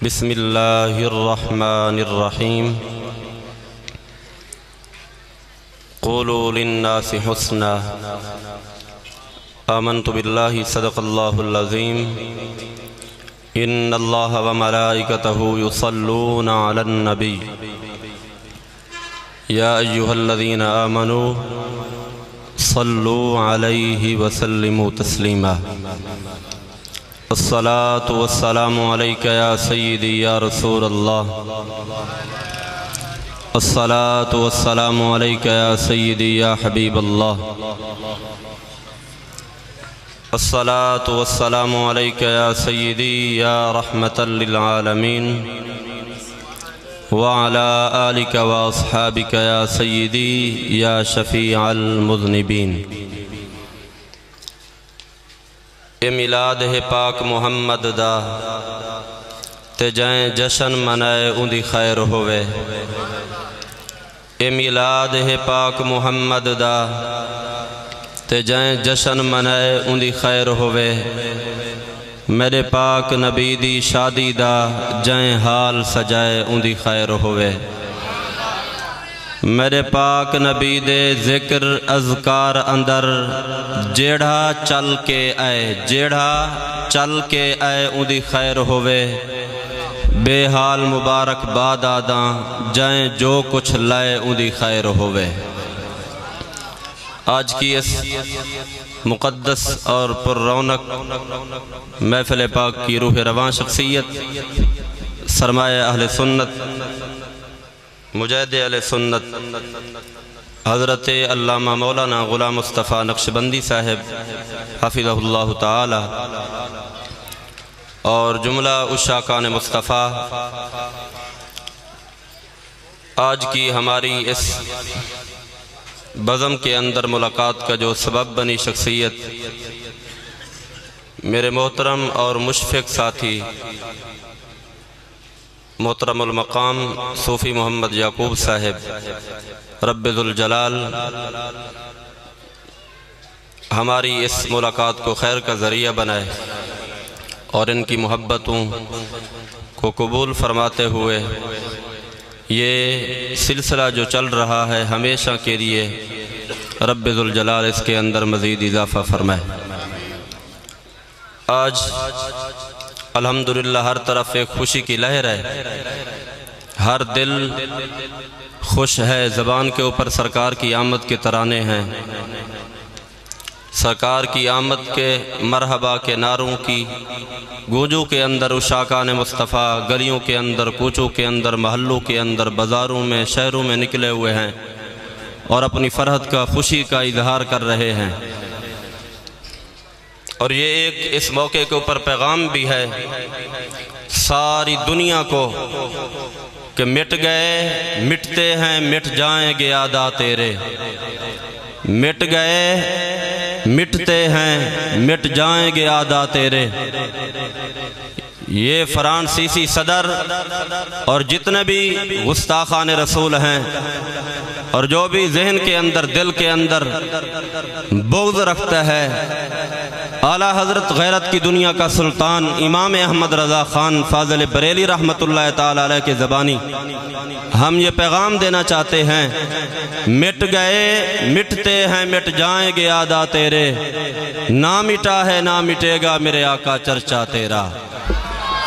بسم اللہ الرحمن الرحیم قولوا للناس حسنا آمنت باللہ صدق اللہ العظیم ان اللہ وملائکتہ یصلون علی النبی یا ایہا الذین آمنوا صلوا علیہ وسلموا تسلیما الصلاة والسلام علیکہ یا سیدی یا رسول اللہ الصلاة والسلام علیکہ یا سیدی یا حبیب اللہ الصلاة والسلام علیکہ یا سیدی یا رحمت للعالمین وعلا آلک واصحابک یا سیدی یا شفیع المذنبین اے میلاد ہے پاک محمد دا تے جائیں جشن منائے اندی خیر ہوئے اے میلاد ہے پاک محمد دا تے جائیں جشن منائے اندی خیر ہوئے میرے پاک نبی دی شادی دا جائیں حال سجائے اندی خیر ہوئے میرے پاک نبی دے ذکر اذکار اندر جیڑھا چل کے آئے اندی خیر ہوئے بے حال مبارک باد آداں جائیں جو کچھ لائے اندی خیر ہوئے آج کی اس مقدس اور پر رونق محفل پاک کی روح رواں شخصیت سرمایہ اہل سنت مجاہد اہل سنت حضرت علامہ مولانا غلام مصطفیٰ نقشبندی صاحب حفظہ اللہ تعالی اور جملہ عشاقان مصطفیٰ آج کی ہماری اس بزم کے اندر ملاقات کا جو سبب بنی شخصیت میرے محترم اور مشفق ساتھی محترم المقام صوفی محمد یعقوب صاحب رب ذوالجلال ہماری اس ملاقات کو خیر کا ذریعہ بنائے اور ان کی محبتوں کو قبول فرماتے ہوئے یہ سلسلہ جو چل رہا ہے ہمیشہ کے لیے رب ذوالجلال اس کے اندر مزید اضافہ فرمائے آج الحمدللہ ہر طرف ایک خوشی کی لہر ہے ہر دل خوش ہے زبان کے اوپر سرکار کی آمد کے ترانے ہیں سرکار کی آمد کے مرحبا کے نعروں کی گونجوں کے اندر عشاقان مصطفیٰ گلیوں کے اندر کوچوں کے اندر محلوں کے اندر بازاروں میں شہروں میں نکلے ہوئے ہیں اور اپنی فرحت کا خوشی کا اظہار کر رہے ہیں اور یہ ایک اس موقع کے اوپر پیغام بھی ہے ساری دنیا کو کہ مٹ گئے مٹتے ہیں مٹ جائیں گے یادا تیرے مٹ گئے مٹتے ہیں مٹ جائیں گے یادا تیرے یہ فرانسیسی صدر اور جتنے بھی گستاخان رسول ہیں اور جو بھی ذہن کے اندر دل کے اندر بغض رکھتا ہے اعلیٰ حضرت غیرت کی دنیا کا سلطان امام احمد رضا خان فاضل بریلی رحمت اللہ تعالی علیہ کے زبانی ہم یہ پیغام دینا چاہتے ہیں مٹ گئے مٹتے ہیں مٹ جائیں گے یادا تیرے نہ مٹا ہے نہ مٹے گا میرے آقا چرچا تیرا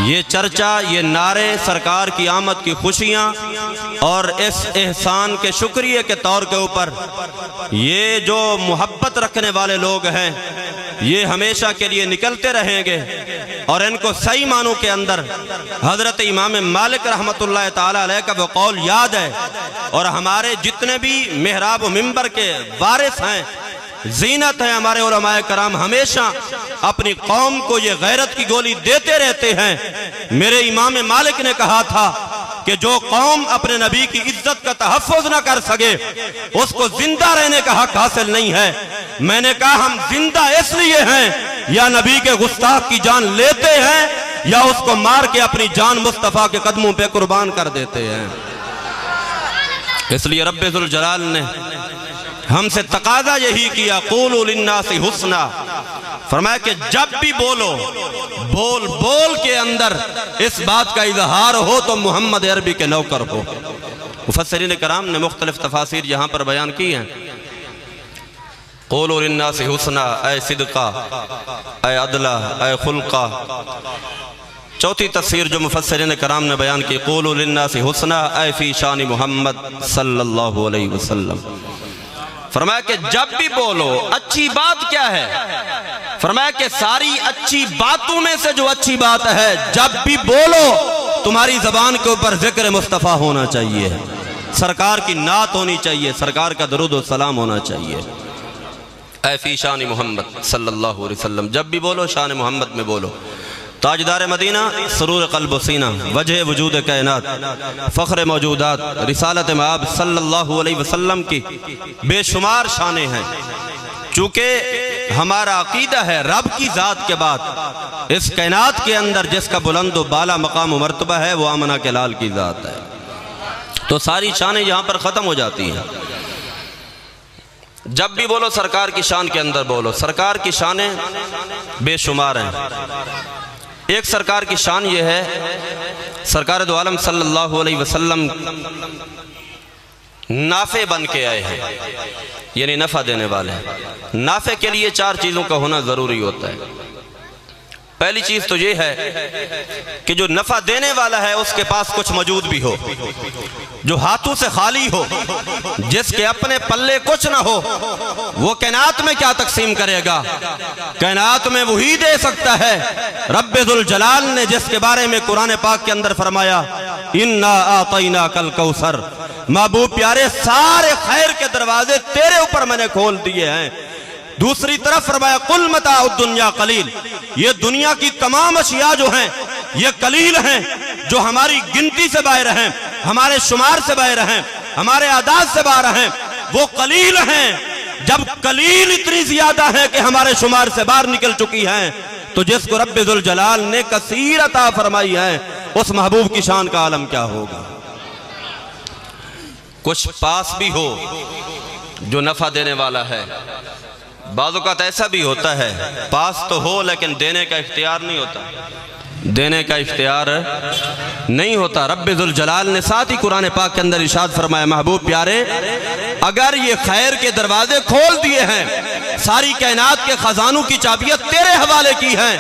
یہ چرچا یہ نعرے سرکار کی آمد کی خوشیاں اور اس احسان کے شکریہ کے طور کے اوپر یہ جو محبت رکھنے والے لوگ ہیں یہ ہمیشہ کے لیے نکلتے رہیں گے اور ان کو صحیح معنوں کے اندر حضرت امام مالک رحمت اللہ تعالی علیہ کا وہ قول یاد ہے اور ہمارے جتنے بھی محراب و منبر کے وارث ہیں زینت ہے ہمارے علماء کرام ہمیشہ اپنی قوم کو یہ غیرت کی گولی دیتے رہتے ہیں میرے امام مالک نے کہا تھا کہ جو قوم اپنے نبی کی عزت کا تحفظ نہ کر سکے اس کو زندہ رہنے کا حق حاصل نہیں ہے میں نے کہا ہم زندہ اس لیے ہیں یا نبی کے گستاخ کی جان لیتے ہیں یا اس کو مار کے اپنی جان مصطفیٰ کے قدموں پہ قربان کر دیتے ہیں اس لیے رب ذوالجلال نے ہم سے تقاضا یہی کیا قولوا للناس حسنا، فرمایا کہ جب بھی بولو بول کے اندر اس بات کا اظہار ہو تو محمد عربی کے نوکر ہو۔ مفسرین کرام نے مختلف تفاسیر یہاں پر بیان کی ہیں۔ قولوا للناس حسنا، اے صدقہ، اے عدلہ، اے خلقہ۔ چوتھی تفسیر جو مفسرین کرام نے بیان کی، قولوا للناس حسنا اے فی شان محمد صلی اللہ علیہ وسلم، فرمایا کہ جب بھی بولو اچھی بات کیا ہے؟ فرمایا کہ ساری اچھی باتوں میں سے جو اچھی بات ہے، جب بھی بولو تمہاری زبان کے اوپر ذکر مصطفیٰ ہونا چاہیے، سرکار کی نعت ہونی چاہیے، سرکار کا درود و سلام ہونا چاہیے۔ اے فی شان محمد صلی اللہ علیہ وسلم، جب بھی بولو شان محمد میں بولو۔ تاجدار مدینہ، سرور قلب و سینہ، وجہ وجود کائنات، فخر موجودات، رسالت مآب صلی اللہ علیہ وسلم کی بے شمار شانیں ہیں۔ چونکہ ہمارا عقیدہ ہے رب کی ذات کے بعد اس کائنات کے اندر جس کا بلند و بالا مقام و مرتبہ ہے وہ آمنہ کے لال کی ذات ہے، تو ساری شانیں یہاں پر ختم ہو جاتی ہیں۔ جب بھی بولو سرکار کی شان کے اندر بولو۔ سرکار کی شانیں بے شمار ہیں۔ ایک سرکار کی شان یہ ہے، سرکار دو عالم صلی اللہ علیہ وسلم نافع بن کے آئے ہیں، یعنی نفع دینے والے ہیں۔ نافع کے لیے چار چیزوں کا ہونا ضروری ہوتا ہے۔ پہلی چیز تو یہ ہے کہ جو نفع دینے والا ہے اس کے پاس کچھ موجود بھی ہو، جو ہاتھوں سے خالی ہو، جس کے اپنے پلے کچھ نہ ہو، وہ کائنات میں کیا تقسیم کرے گا؟ کائنات میں وہی دے سکتا ہے۔ رب ذوالجلال نے جس کے بارے میں قرآن پاک کے اندر فرمایا اِنَّا أَعْطَيْنَاكَ الْكَوْثَرَ، محبوب پیارے سارے خیر کے دروازے تیرے اوپر میں نے کھول دیے ہیں۔ دوسری طرف فرمایا قُلْ مَتَاعُ الدُّنْيَا قَلِيلٌ، یہ دنیا کی تمام اشیاء جو ہیں یہ قلیل ہیں، جو ہماری گنتی سے باہر ہیں، ہمارے شمار سے باہر ہیں، ہمارے اعداد سے باہر ہیں، وہ قلیل ہیں۔ جب قلیل اتنی زیادہ ہیں کہ ہمارے شمار سے باہر نکل چکی ہیں، تو جس کو رب ذوالجلال نے کثیر عطا فرمائی ہے اس محبوب کی شان کا عالم کیا ہوگا؟ کچھ پاس بھی ہو جو نفع دینے والا ہے۔ بعض اوقات ایسا بھی ہوتا ہے پاس تو ہو لیکن دینے کا اختیار نہیں ہوتا، دینے کا اختیار نہیں ہوتا۔ رب ذوالجلال نے ساتھ ہی قرآن پاک کے اندر ارشاد فرمایا محبوب پیارے اگر یہ خیر کے دروازے کھول دیے ہیں، ساری کائنات کے خزانوں کی چابیاں تیرے حوالے کی ہیں،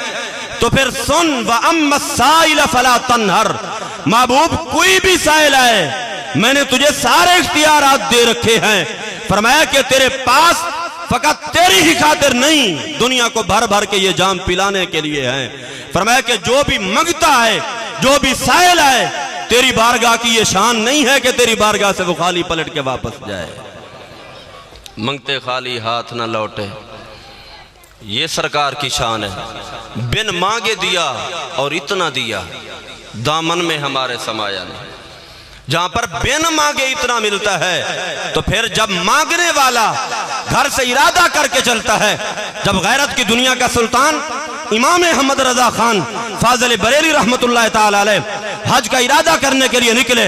تو پھر سن وَأَمَّا السَّائِلَ فَلَا تَنْهَرْ، محبوب کوئی بھی سائل آئے میں نے تجھے سارے اختیارات دے رکھے ہیں۔ فرمایا کہ تیرے پاس فقط تیری ہی خاطر نہیں، دنیا کو بھر بھر کے یہ جام پلانے کے لیے ہیں۔ فرمایا کہ جو بھی منگتا ہے، جو بھی سائل ہے، تیری بارگاہ کی یہ شان نہیں ہے کہ تیری بارگاہ سے وہ خالی پلٹ کے واپس جائے، منگتے خالی ہاتھ نہ لوٹے۔ یہ سرکار کی شان ہے، بن مانگے دیا اور اتنا دیا، دامن میں ہمارے سمایا نہیں۔ جہاں پر بن مانگے اتنا ملتا ہے تو پھر جب مانگنے والا گھر سے ارادہ کر کے چلتا ہے، جب غیرت کی دنیا کا سلطان امام احمد رضا خان فاضل بریلی رحمت اللہ تعالی علیہ حج کا ارادہ کرنے کے لیے نکلے،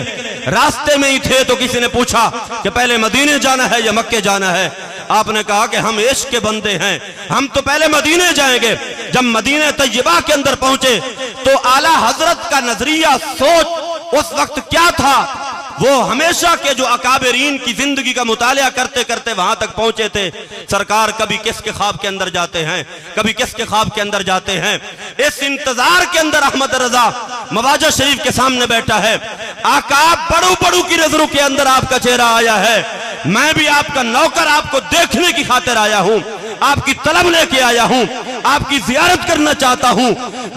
راستے میں ہی تھے تو کسی نے پوچھا کہ پہلے مدینے جانا ہے یا مکے جانا ہے؟ آپ نے کہا کہ ہم عشق کے بندے ہیں، ہم تو پہلے مدینے جائیں گے۔ جب مدینہ طیبہ کے اندر پہنچے تو اعلیٰ حضرت کا نظریہ سوچ اس وقت کیا تھا؟ وہ ہمیشہ کے جو اکابرین کی زندگی کا مطالعہ کرتے کرتے وہاں تک پہنچے تھے۔ سرکار کبھی کس کے خواب کے اندر جاتے ہیں، کبھی کس کے خواب کے اندر جاتے ہیں۔ اس انتظار کے اندر احمد رضا مواجہ شریف کے سامنے بیٹھا ہے، آقا بڑو بڑو کی نظروں کے اندر آپ کا چہرہ آیا ہے، میں بھی آپ کا نوکر آپ کو دیکھنے کی خاطر آیا ہوں، آپ کی طلب لے کے آیا ہوں، آپ کی زیارت کرنا چاہتا ہوں۔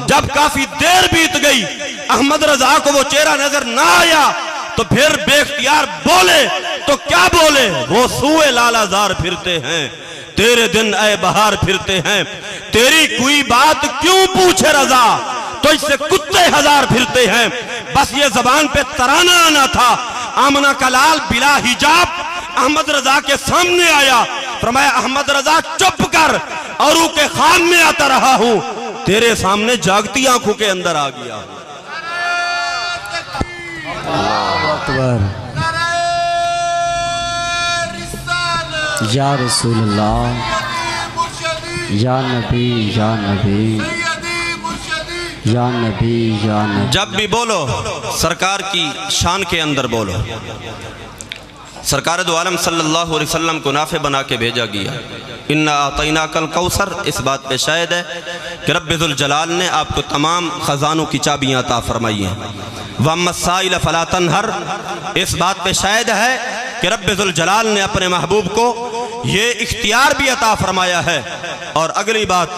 جب کافی دیر بیت گئی احمد رضا کو وہ چہرہ نظر نہ آیا تو پھر بے اختیار بولے، تو کیا بولے؟ وہ سوئے لالا زار پھرتے ہیں، تیرے دن اے بہار پھرتے ہیں، تیری کوئی بات کیوں پوچھے رضا، تو اس سے کتے ہزار پھرتے ہیں۔ بس یہ زبان پہ ترانہ آنا تھا۔ آمنہ کا لال بلا حجاب احمد رضا کے سامنے آیا، فرمایا احمد رضا چپ کر، اورو کے خان میں آتا رہا ہوں، تیرے سامنے جاگتی آنکھوں کے اندر آ گیا۔ یا رسول اللہ، یا نبی یا نبی، یا نبی یا نبی۔ جب بھی بولو سرکار کی شان کے اندر بولو۔ سرکار دو عالم صلی اللہ علیہ وسلم کو نافع بنا کے بھیجا گیا۔ اِنَّا أَعْطَيْنَاكَ الْكَوْثَرَ، اس بات پہ شاہد ہے کہ رب ذوالجلال نے آپ کو تمام خزانوں کی چابیاں عطا فرمائی ہیں۔ وَأَمَّا السَّائِلَ فَلَا تَنْهَرْ، اس بات پہ شاہد ہے کہ رب ذوالجلال نے اپنے محبوب کو یہ اختیار بھی عطا فرمایا ہے۔ اور اگلی بات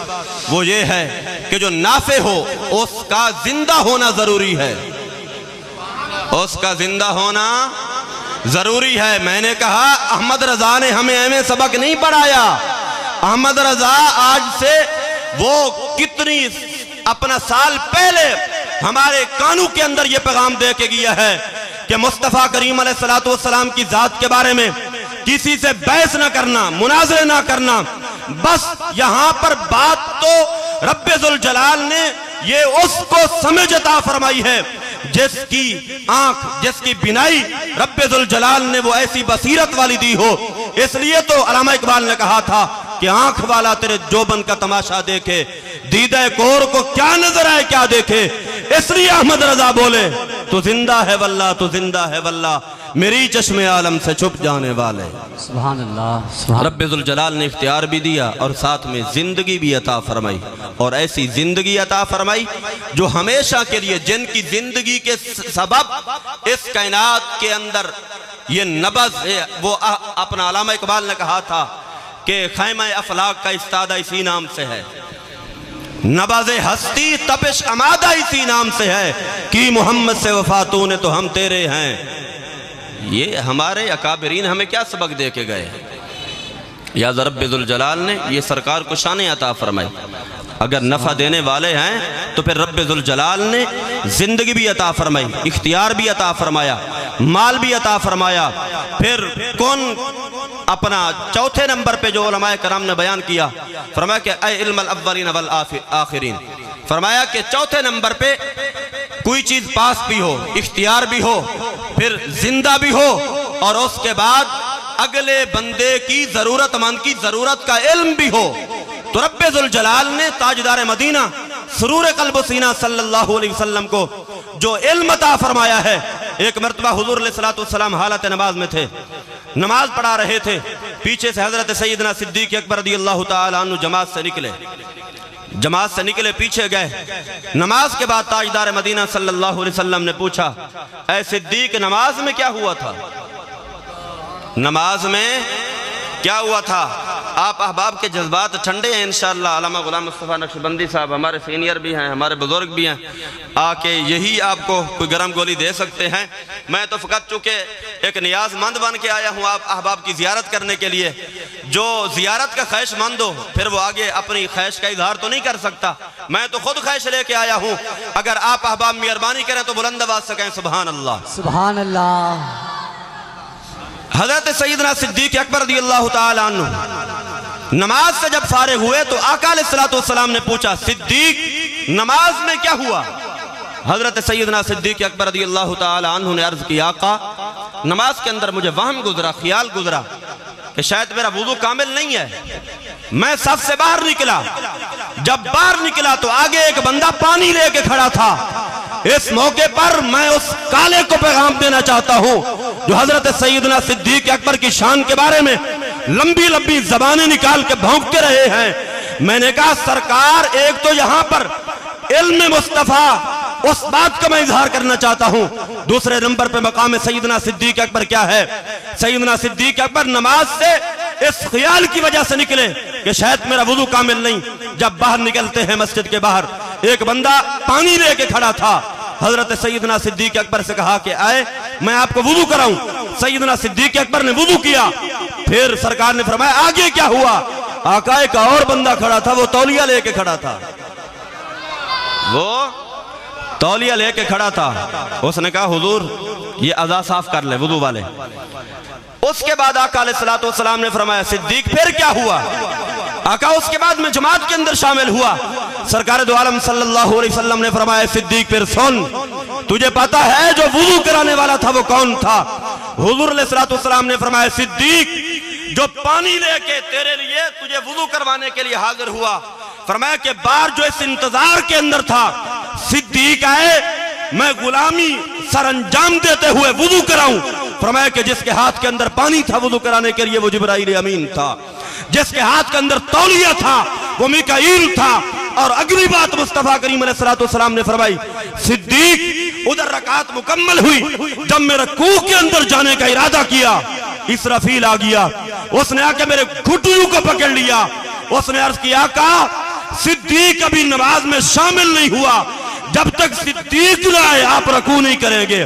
وہ یہ ہے کہ جو نافع ہو اس کا زندہ ہونا ضروری ہے، اس کا زندہ ہونا ضروری ہے۔ میں نے کہا احمد رضا نے ہمیں ایم سبق نہیں پڑھایا۔ احمد رضا آج سے وہ کتنی اپنا سال پہلے ہمارے کانوں کے اندر یہ پیغام دے کے گیا ہے کہ مصطفیٰ کریم علیہ السلام کی ذات کے بارے میں کسی سے بحث نہ کرنا، مناظرے نہ کرنا، بس یہاں پر بات تو رب ذوالجلال نے یہ اس کو سمجھ عطا فرمائی ہے جس کی آنکھ، جس کی بینائی رب ذوالجلال نے وہ ایسی بصیرت والی دی ہو۔ اس لیے تو علامہ اقبال نے کہا تھا کہ آنکھ والا تیرے جوبن کا تماشا دیکھے، دیدہ کور کو کیا نظر آئے کیا دیکھے۔ اس لیے احمد رضا بولے تو زندہ ہے واللہ، تو زندہ ہے واللہ، میری چشم عالم سے چھپ جانے والے۔ سبحان اللہ، سبحان رب ذوالجلال نے اختیار بھی دیا اور ساتھ میں زندگی بھی عطا فرمائی، اور ایسی زندگی عطا فرمائی جو ہمیشہ کے لیے، جن کی زندگی کے سبب اس کائنات کے اندر یہ نبض ہے۔ وہ اپنا علامہ اقبال نے کہا تھا کہ خیمہ افلاک کا استادہ اسی نام سے ہے، نبض ہستی تپش امادہ اسی نام سے ہے، کی محمد سے وفاتوں نے تو ہم تیرے ہیں۔ یہ ہمارے اکابرین ہمیں کیا سبق دے کے گئے؟ یا رب ذوالجلال نے یہ سرکار کو شان عطا فرمائی۔ اگر نفع دینے والے ہیں تو پھر رب ذوالجلال نے زندگی بھی عطا فرمائی، اختیار بھی عطا فرمایا، مال بھی عطا فرمایا۔ پھر کون اپنا چوتھے نمبر پہ جو علماء کرام نے بیان کیا، فرمایا کہ اے علم الاولین والآخرین، فرمایا کہ چوتھے نمبر پہ کوئی چیز پاس بھی ہو، اختیار بھی ہو، پھر زندہ بھی ہو، اور اس کے بعد اگلے بندے کی ضرورت مند کی ضرورت کا علم بھی ہو، تو رب ذوالجلال نے تاجدار مدینہ سرور قلب و سینہ صلی اللہ علیہ وسلم کو جو علم عطا فرمایا ہے۔ ایک مرتبہ حضور علیہ السلام حالت نماز میں تھے، نماز پڑھا رہے تھے، پیچھے سے حضرت سیدنا صدیق اکبر رضی اللہ تعالیٰ عنہ جماعت سے نکلے پیچھے گئے۔ نماز کے بعد تاجدار مدینہ صلی اللہ علیہ وسلم نے پوچھا، اے صدیق نماز میں کیا ہوا تھا؟ نماز میں کیا ہوا تھا؟ آپ احباب کے جذبات ٹھنڈے ہیں انشاءاللہ۔ علامہ غلام مصطفیٰ نقشبندی صاحب ہمارے سینئر بھی ہیں، ہمارے بزرگ بھی ہیں، آ کے یہی آپ کو کوئی گرم گولی دے سکتے ہیں۔ میں تو فقط چونکہ ایک نیاز مند بن کے آیا ہوں آپ احباب کی زیارت کرنے کے لیے۔ جو زیارت کا خواہش مند ہو پھر وہ آگے اپنی خواہش کا اظہار تو نہیں کر سکتا، میں تو خود خواہش لے کے آیا ہوں۔ اگر آپ احباب مہربانی کریں تو بلند آواز سے کہیں سبحان اللہ، سبحان اللہ۔ حضرت سیدنا صدیق اکبر رضی اللہ تعالیٰ عنہ نماز سے جب فارغ ہوئے تو آقا علیہ السلام نے پوچھا، صدیق نماز میں کیا ہوا؟ حضرت سیدنا صدیق اکبر رضی اللہ تعالیٰ عنہ نے عرض کی، آقا نماز کے اندر مجھے وہم گزرا، خیال گزرا کہ شاید میرا وضو کامل نہیں ہے۔ میں صف سے باہر نکلا، جب باہر نکلا تو آگے ایک بندہ پانی لے کے کھڑا تھا۔ اس موقع پر میں اس کالے کو پیغام دینا چاہتا ہوں جو حضرت سیدنا صدیق اکبر کی شان کے بارے میں لمبی لمبی زبانیں نکال کے بھونکتے رہے ہیں۔ میں نے کہا سرکار ایک تو یہاں پر علم مصطفیٰ اس بات کا میں اظہار کرنا چاہتا ہوں، دوسرے نمبر پہ مقام سیدنا صدیق اکبر کیا ہے؟ سیدنا صدیق اکبر نماز سے اس خیال کی وجہ سے نکلے کہ شاید میرا وضو کامل نہیں۔ جب باہر نکلتے ہیں مسجد کے باہر ایک بندہ پانی لے کے کھڑا تھا، حضرت سیدنا صدیق اکبر سے کہا کہ آئے میں آپ کو وضو کراؤں۔ سیدنا صدیق اکبر نے وضو کیا، پھر سرکار نے فرمایا آگے کیا ہوا؟ آقا ایک اور بندہ کھڑا تھا، وہ تولیہ لے کے کھڑا تھا، وہ تولیہ لے کے کھڑا تھا۔ اس نے کہا حضور یہ اعضاء صاف کر لے وضو والے۔ اس کے بعد آقا علیہ السلام نے فرمایا صدیق پھر کیا ہوا؟ آقا اس کے بعد میں جماعت کے اندر شامل ہوا۔ سرکار دو عالم صلی اللہ علیہ وسلم نے فرمایا صدیق پھر سن، تجھے پتا ہے جو وضو کرانے والا تھا وہ کون تھا؟ حضور علیہ السلام نے فرمایا صدیق جو پانی لے کے تیرے لیے تجھے وضو کروانے کے لیے حاضر ہوا، فرمایا کہ بار جو اس انتظار کے اندر تھا، صدیق آئے میں غلامی سر انجام دیتے ہوئے وضو کراؤں، فرمایا کہ جس کے ہاتھ کے اندر پانی تھا وضو کرانے کے لیے وہ جبرائیل امین تھا، جس کے ہاتھ کے اندر تولیہ تھا وہ میکائیل تھا۔ اور اگلی بات مصطفیٰ کریم علیہ السلام نے فرمائی، صدیق ادھر رکعت مکمل ہوئی، جب میں رکوع کے اندر جانے کا ارادہ کیا اسرافیل آ گیا، اس نے آ کے میرے گھٹنوں کو پکڑ لیا، اس نے عرض کیا آقا صدیق ابھی نماز میں شامل نہیں ہوا، جب تک صدیق نہ آئے آپ رکوع نہیں کریں گے،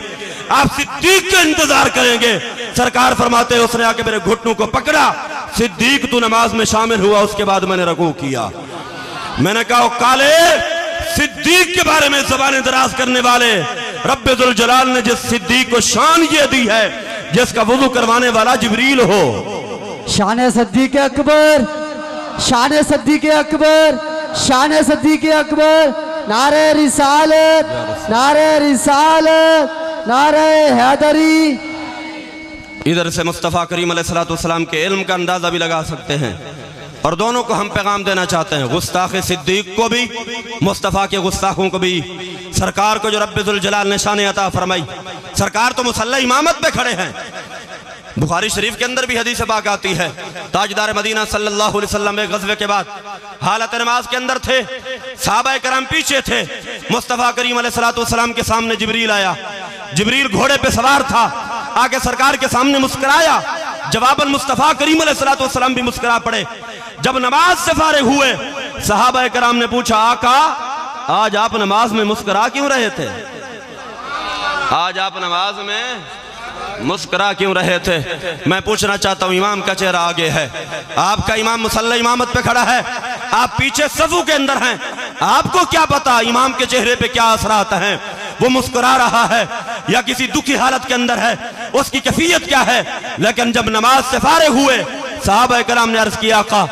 آپ صدیق کا انتظار کریں گے۔ سرکار فرماتے ہیں اس نے آ کے میرے گھٹنوں کو پکڑا، صدیق تو نماز میں شامل ہوا، اس کے بعد میں نے رکوع کیا۔ میں نے کہا کالے صدیق کے بارے میں زبانیں دراز کرنے والے، رب ذوالجلال نے جس صدیق کو شان یہ دی ہے جس کا وضو کروانے والا جبریل ہو۔ شان صدیق اکبر، شان صدیق اکبر، شان صدیق اکبر، نعرہ رسالت، نعرہ رسالت، نعرہ حیدری۔ ادھر سے مصطفیٰ کریم علیہ السلام کے علم کا اندازہ بھی لگا سکتے ہیں، اور دونوں کو ہم پیغام دینا چاہتے ہیں، گستاخ صدیق کو بھی، مصطفیٰ کے گستاخوں کو بھی۔ سرکار کو جو رب ذوالجلال نے شان عطا فرمائی، سرکار تو مصلی امامت پہ کھڑے ہیں۔ بخاری شریف کے اندر بھی حدیث پاک آتی ہے، تاجدار مدینہ صلی اللہ علیہ وسلم ایک غزوے کے بعد حالت نماز کے اندر تھے، صحابہ کرام پیچھے تھے، مصطفیٰ کریم علیہ السلام کے سامنے جبریل آیا، جبریل گھوڑے پہ سوار تھا، آگے سرکار کے سامنے مسکرایا، جواباً مصطفیٰ کریم علیہ السلام بھی مسکرا پڑے۔ جب نماز سے فارغ ہوئے، صحابہ کرام نے پوچھا آقا آج آپ نماز میں مسکرا کیوں رہے تھے؟ آج آپ نماز میں مسکرا کیوں رہے تھے؟ میں پوچھنا چاہتا ہوں، امام کا چہرہ آگے ہے، آپ کا امام مصلی امامت پہ کھڑا ہے، آپ پیچھے صفوں کے اندر ہیں، آپ کو کیا پتا امام کے چہرے پہ کیا اثرات ہیں؟ وہ مسکرا رہا ہے یا کسی دکھی حالت کے اندر ہے، اس کی کیفیت کیا ہے؟ لیکن جب نماز سے فارغ ہوئے، صحابہ کرام نے عرض کیا آقا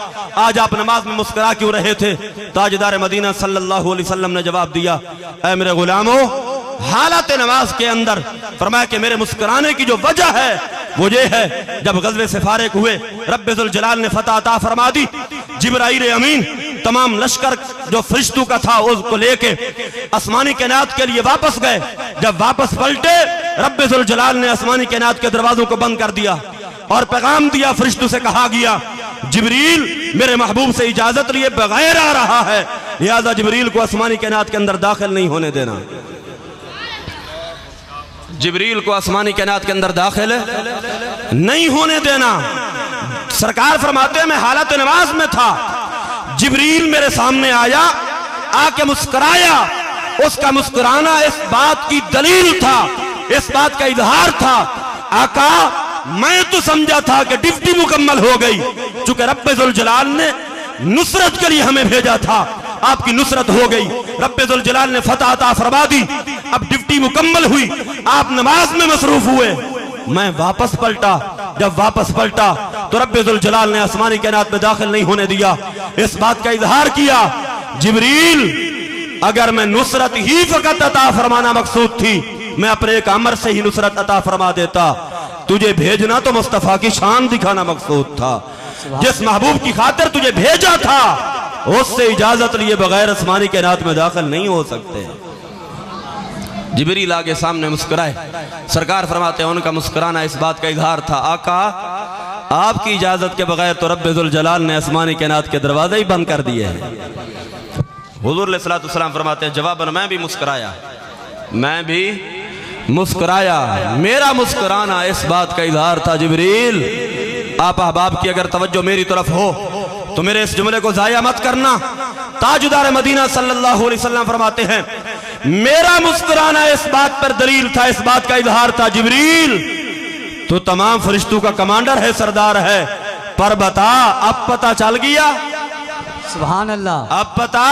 آج آپ نماز میں مسکرا کیوں رہے تھے؟ تاجدار مدینہ صلی اللہ علیہ وسلم نے جواب دیا، اے میرے غلاموں، حالت نماز کے اندر فرمایا کہ میرے مسکرانے کی جو وجہ ہے وہ یہ ہے، جب غزوے سے فارغ ہوئے رب ذوالجلال نے فتح عطا فرما دی، جبرائیل امین تمام لشکر جو فرشتوں کا تھا اس کو لے کے آسمانی کائنات کے لیے واپس گئے۔ جب واپس پلٹے، رب ذوالجلال نے آسمانی کائنات کے دروازوں کو بند کر دیا اور پیغام دیا، فرشتوں سے کہا گیا جبریل میرے محبوب سے اجازت لیے بغیر آ رہا ہے، لہذا جبریل کو آسمانی کائنات کے اندر داخل نہیں ہونے دینا، جبریل کو آسمانی کائنات کے اندر داخل نہیں ہونے دینا۔ سرکار فرماتے ہیں میں حالت نماز میں تھا، جبریل میرے سامنے آیا، آ کے مسکرایا، اس کا مسکرانا اس بات کی دلیل تھا، اس بات کا اظہار تھا، آقا میں تو سمجھا تھا کہ ڈیوٹی مکمل ہو گئی، چونکہ رب ذوالجلال نے نصرت کے لیے ہمیں بھیجا تھا، آپ کی نصرت ہو گئی، رب ذوالجلال نے فتح عطا فرما دی، اب ڈیوٹی مکمل ہوئی، آپ نماز میں مصروف ہوئے، میں واپس پلٹا، جب واپس پلٹا تو رب ذوالجلال نے آسمانی کائنات میں داخل نہیں ہونے دیا، اس بات کا اظہار کیا جبریل اگر میں نصرت ہی فقط عطا فرمانا مقصود تھی میں اپنے ایک امر سے ہی نصرت عطا فرما دیتا، تجھے بھیجنا تو مصطفیٰ کی شان دکھانا مقصود تھا، جس محبوب کی خاطر تجھے بھیجا تھا اس سے اجازت لیے بغیر آسمانی کائنات میں داخل نہیں ہو سکتے۔ جبریل آگے سامنے مسکرائے، سرکار فرماتے ہیں ان کا مسکرانا اس بات کا اظہار تھا، آقا آپ کی اجازت کے بغیر تو رب ذوالجلال نے آسمانی کائنات کے دروازے ہی بند کر دیے ہیں۔ حضور علیہ السلام فرماتے ہیں جواباً میں بھی مسکرایا، میں بھی مسکرایا، میرا مسکرانا اس بات کا اظہار تھا جبریل آپ احباب کی اگر توجہ میری طرف ہو تو میرے اس جملے کو ضائع مت کرنا۔ تاجدار مدینہ صلی اللہ علیہ وسلم فرماتے ہیں میرا مسکرانا اس بات پر دلیل تھا، اس بات کا اظہار تھا جبریل تو تمام فرشتوں کا کمانڈر ہے، سردار ہے، پر بتا اب پتہ چل گیا، سبحان اللہ، اب پتہ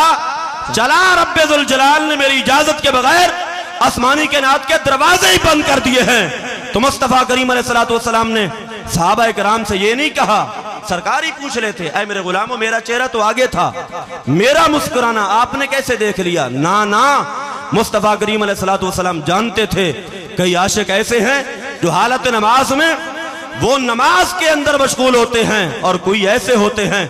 چلا رب ذوالجلال نے میری اجازت کے بغیر آسمانی کائنات کے دروازے ہی بند کر دیے ہیں۔ تو مصطفیٰ کریم علیہ السلام نے صحابہ کرام سے یہ نہیں کہا، سرکار ہی پوچھ رہے تھے اے میرے غلاموں میرا چہرہ تو آگے تھا، میرا مسکرانا آپ نے کیسے دیکھ لیا؟ نا مصطفیٰ کریم علیہ السلام جانتے تھے کئی عاشق ایسے ہیں جو حالت نماز میں وہ نماز کے اندر مشغول ہوتے ہیں اور کوئی ایسے ہوتے ہیں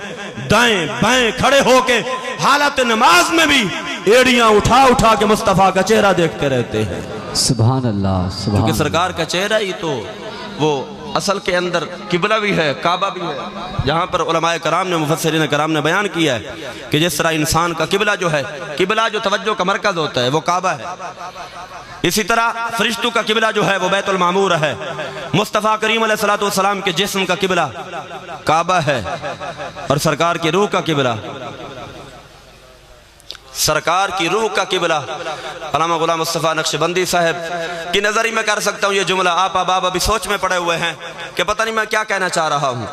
دائیں بائیں کھڑے ہو کے حالت نماز میں بھی ایڑیاں اٹھا اٹھا کے مصطفیٰ کا چہرہ دیکھتے رہتے ہیں۔ سبحان اللہ، سبحان کیونکہ اللہ۔ سرکار کا چہرہ ہی تو وہ اصل کے اندر قبلہ بھی ہے، کعبہ بھی ہے، جہاں پر علماء کرام نے مفسرین کرام نے بیان کیا ہے کہ جس طرح انسان کا قبلہ جو ہے، قبلہ جو توجہ کا مرکز ہوتا ہے وہ کعبہ ہے، اسی طرح فرشتوں کا قبلہ جو ہے وہ بیت المعمور ہے، مصطفیٰ کریم علیہ السلام کے جسم کا قبلہ کعبہ ہے، اور سرکار کی روح کا قبلہ، سرکار کی روح کا قبلہ علامہ غلام مصطفیٰ نقشبندی صاحب کی نظر ہی میں کر سکتا ہوں یہ جملہ۔ آپ احباب ابھی سوچ میں پڑے ہوئے ہیں کہ پتہ نہیں میں کیا کہنا چاہ رہا ہوں۔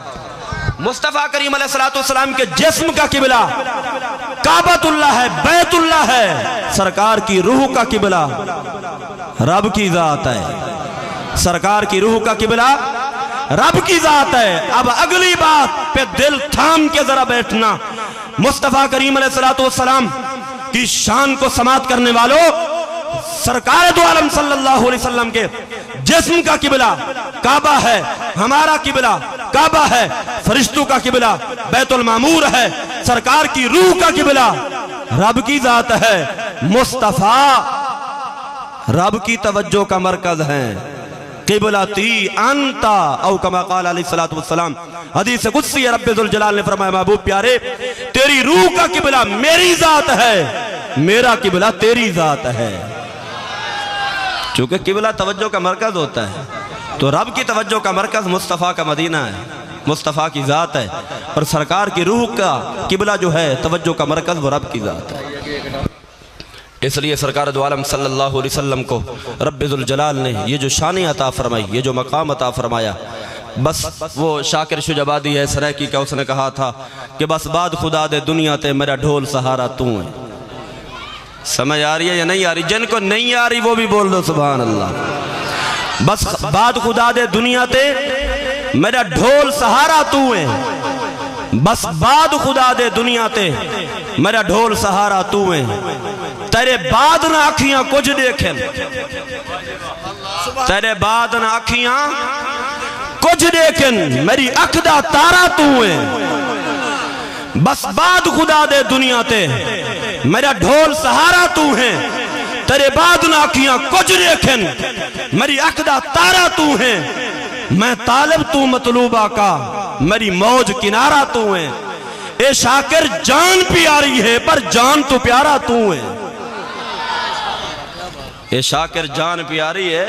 مصطفیٰ کریم علیہ السلام کے جسم کا قبلہ کعبۃ اللہ ہے، بیت اللہ ہے، سرکار کی روح کا قبلہ رب کی ذات ہے، سرکار کی روح کا قبلہ رب کی ذات ہے۔ اب اگلی بات پہ دل تھام کے ذرا بیٹھنا، مصطفیٰ کریم علیہ السلام کی شان کو سماعت کرنے والوں، سرکار دو عالم صلی اللہ علیہ وسلم کے جسم کا قبلہ کعبہ ہے، ہمارا قبلہ کعبہ ہے، فرشتوں کا قبلہ بیت المعمور ہے، سرکار کی روح کا قبلہ رب کی ذات ہے، مصطفیٰ رب کی توجہ کا مرکز ہے۔ قبلتی انتا او کما قال علیہ السلام، حدیث قدسی رب ذوالجلال نے فرمایا محبوب پیارے تیری روح کا قبلہ میری ذات ہے، میرا قبلہ تیری ذات ہے۔ چونکہ قبلہ توجہ کا مرکز ہوتا ہے تو رب کی توجہ کا مرکز مصطفیٰ کا مدینہ ہے، مصطفیٰ کی ذات ہے، اور سرکار کی روح کا قبلہ جو ہے توجہ کا مرکز وہ رب کی ذات ہے۔ اس لیے سرکار دو عالم صلی اللہ علیہ وسلم کو رب ذوالجلال نے یہ جو شان عطا فرمائی، یہ جو مقام عطا فرمایا، بس وہ شاکر شجابادی ہے سریکی کا، اس نے کہا تھا کہ بس بعد خدا دے دنیا تے میرا ڈھول سہارا تو ہے۔ سمجھ آ رہی ہے یا نہیں آ رہی؟ جن کو نہیں آ رہی وہ بھی بول دو سبحان اللہ۔ بس بعد خدا دے دنیا تے میرا ڈھول سہارا تو ہے، بس بعد خدا دے دنیا تے میرا ڈھول سہارا تو ہے، تیرے بعد نہ آنکھیاں کچھ دیکھیں، تیرے بعد نہ آنکھیاں کچھ دیکھیں، میری اکھدا تارا تو ہے، بس بعد خدا دے دنیا تے میرا ڈھول سہارا تو ہے، تیرے بعد نہ آنکھیاں کچھ دیکھیں، میری اکھدا تارا تو ہے، میں طالب تو مطلوبہ کا، میری موج کنارہ تو ہے، اے شاکر جان پیاری ہے پر جان تو پیارا تو ہے۔ اے شاکر جان پیاری ہے،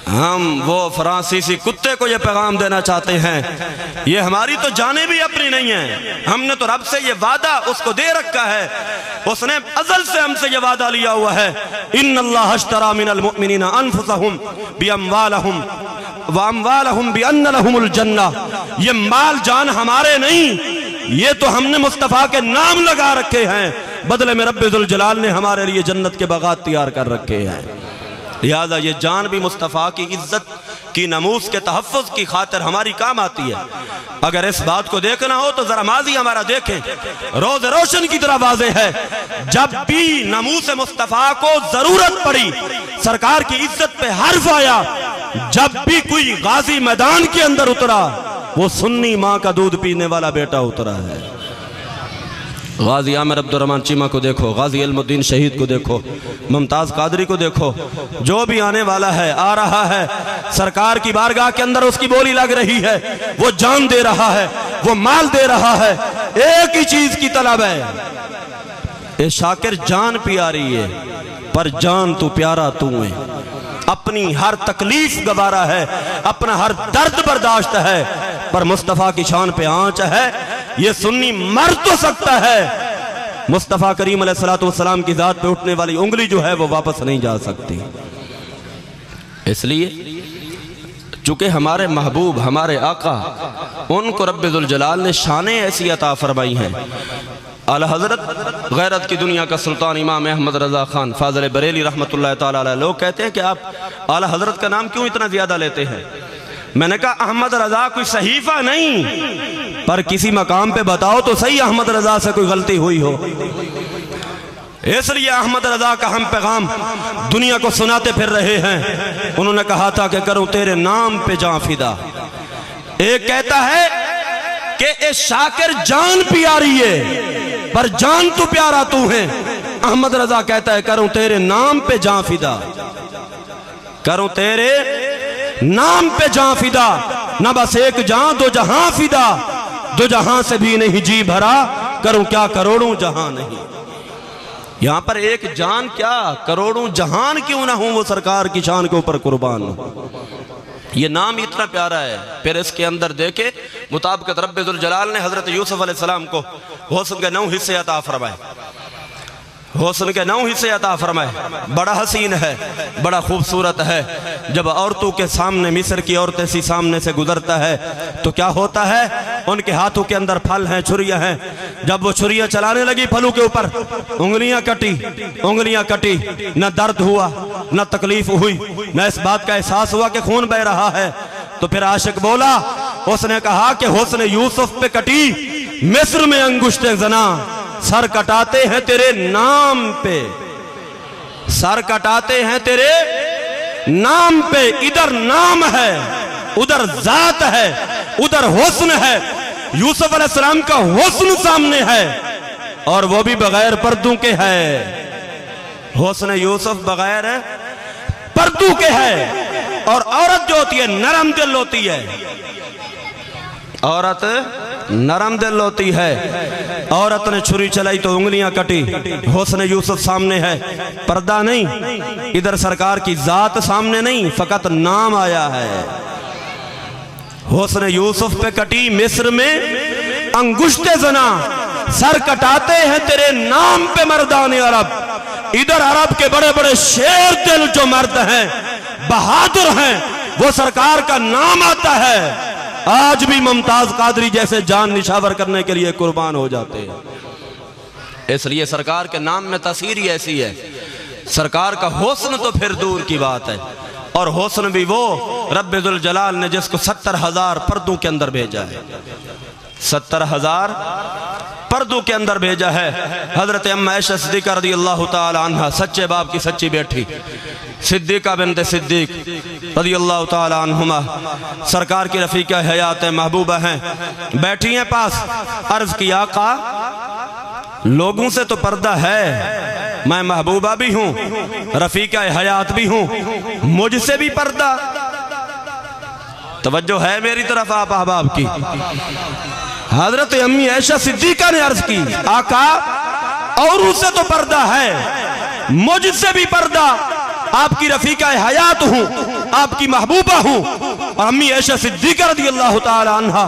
ہم وہ فرانسیسی کتے کو یہ پیغام دینا چاہتے ہیں، یہ ہماری تو جانیں بھی اپنی نہیں ہیں، ہم نے تو رب سے یہ وعدہ اس کو دے رکھا ہے، اس نے ازل سے ہم سے یہ وعدہ لیا ہوا ہے، ان اللہ اشترى من المؤمنین انفسهم باموالہم واموالہم بان لہم الجنہ، یہ مال جان ہمارے نہیں، یہ تو ہم نے مصطفیٰ کے نام لگا رکھے ہیں، بدلے میں رب ذوالجلال نے ہمارے لیے جنت کے باغات تیار کر رکھے ہیں۔ لہذا یہ جان بھی مصطفیٰ کی عزت کی ناموس کے تحفظ کی خاطر ہماری کام آتی ہے۔ اگر اس بات کو دیکھنا ہو تو ذرا ماضی ہمارا دیکھیں، روز روشن کی طرح واضح ہے، جب بھی ناموس مصطفیٰ کو ضرورت پڑی، سرکار کی عزت پہ حرف آیا، جب بھی کوئی غازی میدان کے اندر اترا، وہ سنی ماں کا دودھ پینے والا بیٹا اترا ہے۔ غازی عامر عبد الرحمن چیمہ کو دیکھو، غازی علم الدین شہید کو دیکھو، ممتاز قادری کو دیکھو، جو بھی آنے والا ہے آ رہا ہے، سرکار کی بارگاہ کے اندر اس کی بولی لگ رہی ہے، وہ جان دے رہا ہے، وہ مال دے رہا ہے، ایک ہی چیز کی طلب ہے، اے شاکر جان پیاری ہے پر جان تو پیارا تو ہے، اپنی ہر تکلیف گوارا ہے، اپنا ہر درد برداشت ہے، پر مصطفیٰ کی شان پہ آنچ ہے، یہ سنی مر تو سکتا ہے، مصطفیٰ کریم علیہ السلام کی ذات پہ اٹھنے والی انگلی جو ہے وہ واپس نہیں جا سکتی۔ اس لیے چونکہ ہمارے محبوب، ہمارے آقا، ان کو رب ذوالجلال نے شانیں ایسی عطا فرمائی ہیں۔ اعلیٰ حضرت غیرت کی دنیا کا سلطان امام احمد رضا خان فاضل بریلی رحمت اللہ تعالیٰ علیہ، لوگ کہتے ہیں کہ آپ اعلیٰ حضرت کا نام کیوں اتنا زیادہ لیتے ہیں؟ میں نے کہا احمد رضا کوئی صحیفہ نہیں، پر کسی مقام پہ بتاؤ تو صحیح احمد رضا سے کوئی غلطی ہوئی ہو، اس لیے احمد رضا کا ہم پیغام دنیا کو سناتے پھر رہے ہیں۔ انہوں نے کہا تھا کہ کروں تیرے نام پہ جاں فدا، ایک کہتا ہے کہ اے شاکر جان پیاری ہے پر جان تو پیارا تو ہے. احمد رضا کہتا ہے کروں تیرے نام پہ جان فدا، کروں تیرے نام پہ جان فدا، نہ بس ایک جان دو جہاں فدا، دو جہاں سے بھی نہیں جی بھرا، کروں کیا کروڑوں جہاں نہیں. یہاں پر ایک جان کیا کروڑوں جہان کیوں نہ ہوں وہ سرکار کی شان کے اوپر قربان ہوں. یہ نام اتنا پیارا ہے. پھر اس کے اندر دیکھے مطابقت رب ذوالجلال نے حضرت یوسف علیہ السلام کو حسن کے 9 حصے عطا فرمائے، حسن کے 9 حصے عطا فرمائے. بڑا حسین ہے، بڑا خوبصورت ہے. جب عورتوں کے سامنے مصر کی عورتیں سی سامنے سے گزرتا ہے تو کیا ہوتا ہے؟ ان کے ہاتھوں کے اندر پھل ہیں، چھریاں ہیں. جب وہ چھریاں چلانے لگی پھلوں کے اوپر، انگلیاں کٹی، نہ درد ہوا نہ تکلیف ہوئی، نہ اس بات کا احساس ہوا کہ خون بہ رہا ہے. تو پھر عاشق بولا، اس نے کہا کہ حسن یوسف پہ کٹی مصر میں انگشت زنا، سر کٹاتے ہیں تیرے نام پہ، سر کٹاتے ہیں تیرے نام پہ. ادھر نام ہے، ادھر ذات ہے، ادھر حسن ہے. یوسف علیہ السلام کا حسن سامنے ہے اور وہ بھی بغیر پردوں کے ہے. حسن یوسف بغیر پردوں کے ہے. اور عورت جو ہوتی ہے نرم دل ہوتی ہے، عورت نرم دل ہوتی ہے. عورت نے چھری چلائی تو انگلیاں کٹی. حسن یوسف سامنے ہے، پردہ نہیں. ادھر سرکار کی ذات سامنے نہیں، فقط نام آیا ہے. حسن یوسف پہ کٹی مصر میں انگشت زنا، سر کٹاتے ہیں تیرے نام پہ مردان عرب. ادھر عرب کے بڑے بڑے شیر دل جو مرد ہیں، بہادر ہیں، وہ سرکار کا نام آتا ہے، آج بھی ممتاز قادری جیسے جان نشاور کرنے کے لیے قربان ہو جاتے ہیں. اس لیے سرکار کے نام میں تاثیر ہی ایسی ہے. سرکار کا حسن تو پھر دور کی بات ہے. اور حسن بھی وہ رب ذوالجلال نے جس کو 70,000 پردوں کے اندر بھیجا ہے، 70,000 پردوں کے اندر بھیجا ہے. حضرت ام عائشہ صدیقہ رضی اللہ تعالی عنہ، سچے باپ کی سچی بیٹی، صدیقہ بنت صدیق رضی اللہ تعالی عنہما، سرکار کی رفیقہ حیات محبوبہ ہیں، بیٹھی ہیں پاس. عرض کی آقا لوگوں سے تو پردہ ہے، میں محبوبہ بھی ہوں، رفیقہ حیات بھی ہوں، مجھ سے بھی پردہ؟ توجہ ہے میری طرف آپ احباب کی. حضرت امی عائشہ صدیقہ نے عرض کی آقا اور اس سے تو پردہ ہے، مجھ سے بھی پردہ. آپ کی رفیقہ حیات ہوں، آپ کی محبوبہ ہوں. اور امی عائشہ صدیقہ رضی اللہ تعالی عنہ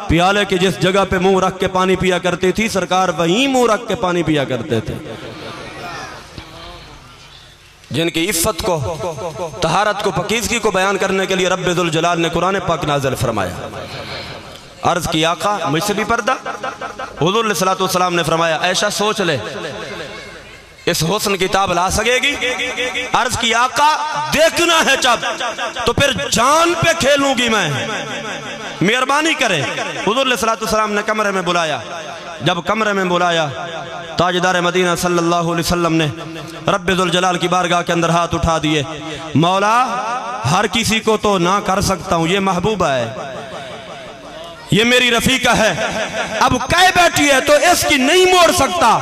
پیالے کے جس جگہ پہ منہ رکھ کے پانی پیا کرتی تھی، سرکار وہیں منہ رکھ کے پانی پیا کرتے تھے. جن کی عفت کو، طہارت کو، پاکیزگی کو بیان کرنے کے لیے رب ذوالجلال نے قرآن پاک نازل فرمایا. عرض کی آقا مجھ سے بھی پردہ؟ حضور علیہ الصلوۃ نے فرمایا عائشہ سوچ لے، اس حسن کی تاب لا سکے گی؟ عرض کی آقا دیکھنا ہے جب تو پھر جان پہ کھیلوں گی میں، مہربانی کرے. حضور علیہ الصلوۃ نے کمرے میں بلایا. جب کمرے میں بلایا تاجدار مدینہ صلی اللہ علیہ وسلم نے رب ذوالجلال کی بارگاہ کے اندر ہاتھ اٹھا دیے. مولا ہر کسی کو تو نہ کر سکتا ہوں، یہ محبوبہ ہے، یہ میری رفیقہ ہے، اب کہے بیٹھی ہے تو اس کی نہیں موڑ سکتا.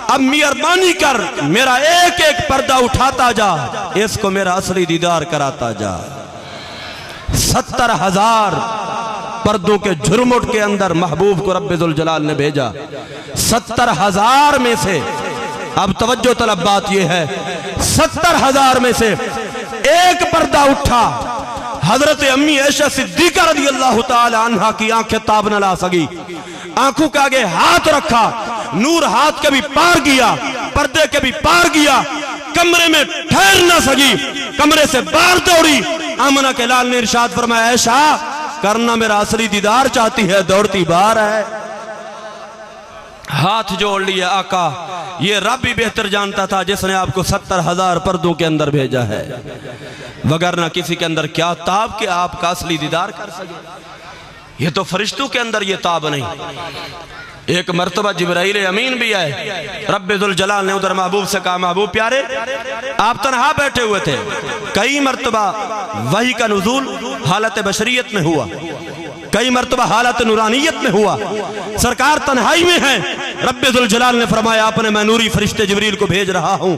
اب مہربانی کر میرا ایک ایک پردہ اٹھاتا جا، اس کو میرا اصلی دیدار کراتا جا. 70,000 پردوں کے جھرمٹ کے اندر محبوب کو رب ذوالجلال نے بھیجا. 70,000 میں سے، اب توجہ طلب بات یہ ہے، 70,000 میں سے ایک پردہ اٹھا. حضرت امی عائشہ صدیقہ رضی اللہ تعالی عنہ کی آنکھیں تاب نہ لا سکی. آنکھوں کے آگے ہاتھ رکھا، نور ہاتھ کے بھی پار گیا، پردے کے بھی پار گیا. کمرے میں ٹھہر نہ سکی، کمرے سے باہر دوڑی. آمنہ کے لال نے ارشاد فرمایا عائشہ کرنا میرا اصلی دیدار چاہتی ہے، دوڑتی باہر ہے. ہاتھ جوڑ لیا. آقا یہ رب ہی بہتر جانتا تھا جس نے آپ کو 70,000 پردوں کے اندر بھیجا ہے، وگرنہ کسی کے اندر کیا تاب کہ آپ کا اصلی دیدار کر سکے. یہ تو فرشتوں کے اندر یہ تاب نہیں. ایک مرتبہ جبرائیل امین بھی آئے، رب ذوالجلال نے ادھر محبوب سے کہا محبوب پیارے آپ تنہا بیٹھے ہوئے تھے، کئی مرتبہ وحی کا نزول حالت بشریت میں ہوا، کئی مرتبہ حالت نورانیت میں ہوا، سرکار تنہائی میں ہیں، رب ذوالجلال نے فرمایا آپ نے میں نوری فرشتے جبریل کو بھیج رہا ہوں،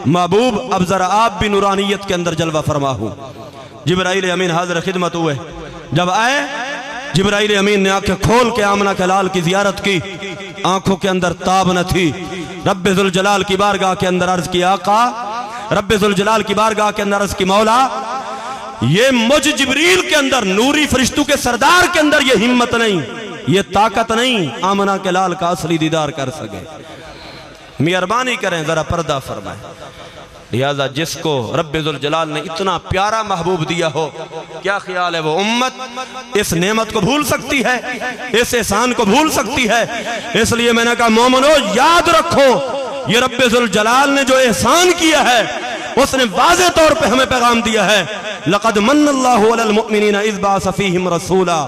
محبوب اب ذرا آپ بھی نورانیت کے اندر جلوہ فرما ہوں۔ جبرائیل امین حاضر خدمت ہوئے، جب آئے جبرائیل امین نے آنکھیں کھول کے آمنہ کے لال کی زیارت کی، آنکھوں کے اندر تاب نہ تھی، رب ذوالجلال کی بارگاہ کے اندر عرض کی آقا، رب ذوالجلال کی بارگاہ کے اندر عرض کی مولا، یہ مجھ جبریل کے اندر نوری فرشتوں کے سردار کے اندر یہ ہمت نہیں، یہ طاقت نہیں آمنہ کے لال کا اصلی دیدار کر سکے، مہربانی کریں ذرا پردہ فرمائیں۔ لہذا جس کو رب ذوالجلال نے اتنا پیارا محبوب دیا ہو، کیا خیال ہے وہ امت اس نعمت کو بھول سکتی ہے، اس احسان کو بھول سکتی ہے؟ اس لیے میں نے کہا مومنو یاد رکھو، یہ رب ذوالجلال نے جو احسان کیا ہے اس نے واضح طور پہ ہمیں پیغام دیا ہے، لقد من اللہ علی المؤمنین اذ بعث فیہم رسولا،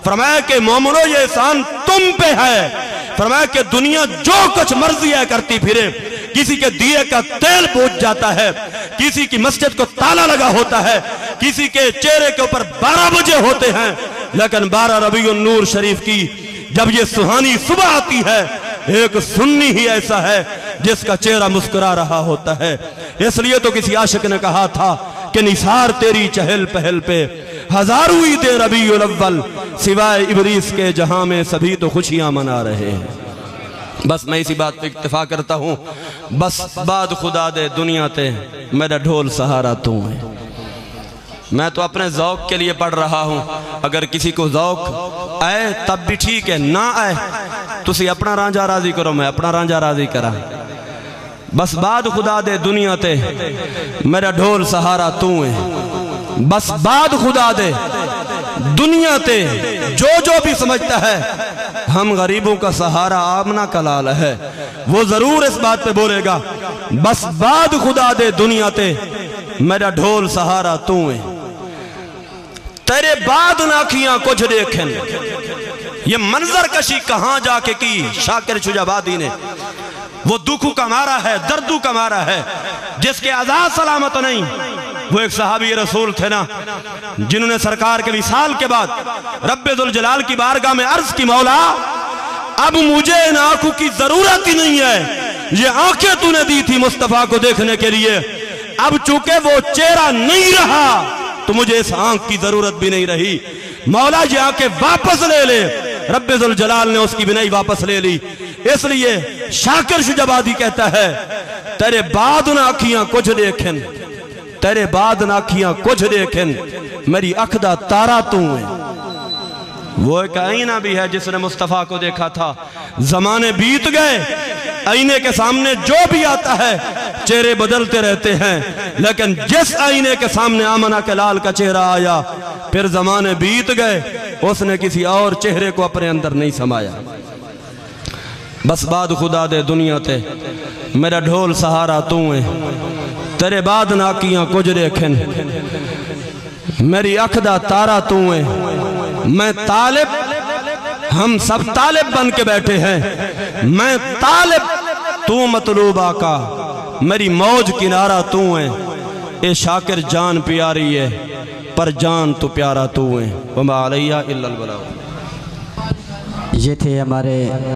فرمایا کہ مومنو یہ احسان تم پہ ہے، فرمایا کہ دنیا جو کچھ مرضی ہے کرتی پھرے، کسی کے دیے کا تیل بوجھ جاتا ہے، کسی کی مسجد کو تالا لگا ہوتا ہے، کسی کے چہرے کے اوپر 12 بجے ہوتے ہیں، لیکن 12 ربیع النور شریف کی جب یہ سہانی صبح آتی ہے، ایک سنی ہی ایسا ہے جس کا چہرہ مسکرا رہا ہوتا ہے۔ اس لیے تو کسی عاشق نے کہا تھا کہ نثار تیری چہل پہل پہ ہزاروں عید ربیع الاول، سوائے ابلیس کے جہاں میں سبھی تو خوشیاں منا رہے ہیں۔ بس میں اسی بات پہ اکتفا کرتا ہوں، بس بعد خدا دے دنیا تے میرا ڈھول سہارا تو ہے۔ میں تو اپنے ذوق کے لیے پڑھ رہا ہوں، اگر کسی کو ذوق آئے تب بھی ٹھیک ہے، نہ آئے تسی اپنا رانجا راضی کرو، میں اپنا رانجا راضی کرا۔ بس بعد خدا دے دنیا تے میرا ڈھول سہارا تو ہے، بس بعد خدا دے دنیا تے جو بھی سمجھتا ہے ہم غریبوں کا سہارا آمنہ کا لال ہے، وہ ضرور اس بات پہ بولے گا بس بعد خدا دے دنیا تے میرا ڈھول سہارا تو ہے، تیرے بعد ناکیاں کچھ دیکھیں۔ یہ منظر کشی کہاں جا کے کی شاکر شجابادی نے، وہ دکھوں کا مارا ہے، دردوں کا مارا ہے، جس کے عذاب سلامت نہیں۔ وہ ایک صحابی رسول تھے نا جنہوں نے سرکار کے وصال کے بعد رب ذوالجلال کی بارگاہ میں عرض کی مولا اب مجھے ان آنکھوں کی ضرورت ہی نہیں ہے، یہ آنکھیں تو نے دی تھی مصطفیٰ کو دیکھنے کے لیے، اب چونکہ وہ چہرہ نہیں رہا تو مجھے اس آنکھ کی ضرورت بھی نہیں رہی، مولا یہ آنکھیں واپس لے لے۔ رب ذوالجلال نے اس کی بنائی واپس لے لی۔ اس لیے شاکر شجابادی کہتا ہے تیرے بعد نہ آنکھیاں کچھ دیکھیں، تیرے بعد نہ آنکھیاں کچھ دیکھیں، میری اکھ دا تارا تو ہے۔ وہ ایک آئینہ بھی ہے جس نے مصطفیٰ کو دیکھا تھا، زمانے بیت گئے، آئینے کے سامنے جو بھی آتا ہے چہرے بدلتے رہتے ہیں، لیکن جس آئینے کے سامنے آمنہ کے لال کا چہرہ آیا پھر زمانے بیت گئے، اس نے کسی اور چہرے کو اپنے اندر نہیں سمایا۔ بس بعد خدا دے دنیا تے میرا ڈھول سہارا تو ہے، تیرے بعد ناکیاں کچھ دیکھیں، میری اکھ دا تارا تو ہے۔ میں طالب، ہم سب طالب بن کے بیٹھے ہیں، میں طالب تو مطلوب آقا، میری موج کنارہ تو ہے، اے شاکر جان پیاری ہے پر جان تو پیارا تو ہے، وما علیہ الا البلاغ۔ یہ تھے ہمارے